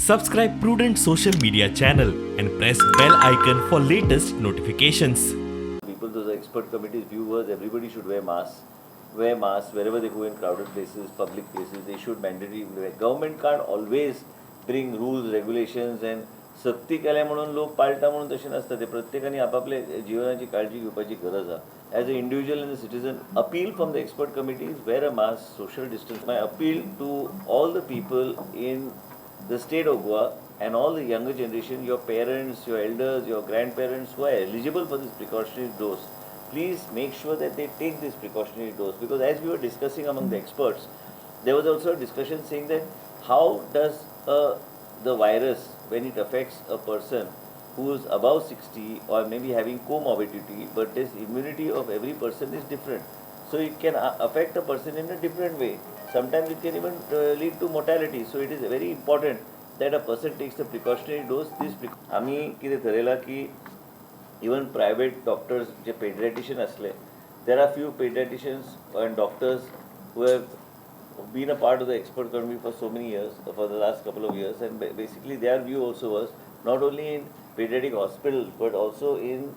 Subscribe Prudent social media channel and press bell icon for latest notifications. People, those are expert committees, viewers, everybody should wear masks. Wear masks wherever they go in crowded places, public places. They should mandatory wear. Government can't always bring rules, regulations and सक्ती केल्या म्हणून लोक पाळटा म्हणून तशें नसता. ते प्रत्येकाने आपापल्या जीवनाची काळजी घेवपाची गरज आहा. As an individual and a citizen, appeal from the expert committees, wear a mask, social distance. My appeal to all the people in the state of Goa and all the younger generation, your parents, your elders, your grandparents who are eligible for this precautionary dose, please make sure that they take this precautionary dose, because as we were discussing among the experts, there was also a discussion saying that how does the virus, when it affects a person who is above 60 or maybe having comorbidity, but this immunity of every person is different. So it can affect a person in a different way. Sometimes it can even lead to mortality. So it is very important that a person takes the precautionary dose. आम्ही कितें ठरयलां की even private doctors, जे pediatrician असले, there are few pediatricians and doctors who have been a part of the expert committee for so many years, for the last couple of years, and basically their view also was not only in pediatric hospitals but also in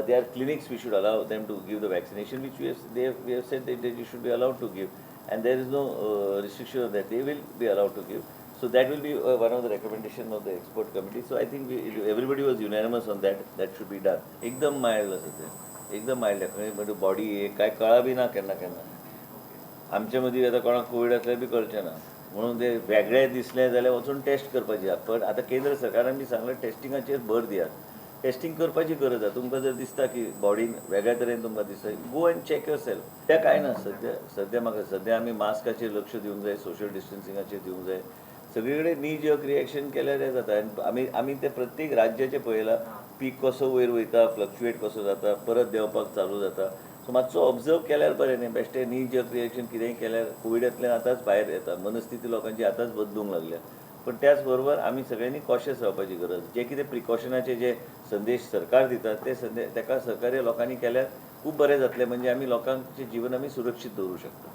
their clinics we should allow them to give the vaccination, which we have said that they should be allowed to give, and there is no restriction of that. They will be allowed to give. So that will be one of the recommendations of the expert committee. So I think everybody was unanimous on that. That should be done. एकदम mild असं ते, एकदम mild आहे. म्हणजे body काय कळा बी ना केन्ना केन्ना. आमच्या मदीं आतां कोणाक कोविड असल्यार बी कळचें ना, म्हणून ते वेगळें दिसलें जाल्यार वचून टेस्ट करपाची आहा. पण आतां केंद्र सरकारान बी सांगलें टेस्टिंगाचेर भर दियात. टेस्टिंग करपाची गरज आहा. तुमकां जर दिसता की बॉडीन वेगळ्या तरेन तुमकां दिसता, go and check your self. त्या कांय ना सद्या म्हाका सद्या आमी मास्काचेर लक्ष दिवंक जाय, सोशल डिस्टन्सिंगाचेर दिवंक जाय. सगळे कडेन नी जर्क रिएक्शन केल्यार हें जाता. आनी आमी ते प्रत्येक राज्याचें पळयलां, पीक कसो वयर वयता, फ्लक्च्युएट कसो जाता, परत देंवपाक चालू जाता. सो मातसो ऑब्जर्व केल्यार बरें न्ही. बेश्टें नी जर्क रिएक्शन कितेंय केल्यार कोविडांतल्यान आतांच भायर येता. मनस्थिती लोकांची आतांच बदलूंक लागल्या. पण त्याच बरोबर आमी सगळ्यांनी कॉशियस रावपाची गरज. जे कितें प्रिकॉशनाचे जे संदेश सरकार दितात ते संदेश ताका सहकार्य लोकांनी केल्यार खूब बरें जातलें. म्हणजे आमी लोकांचें जीवन आमी सुरक्षीत दवरूं शकता.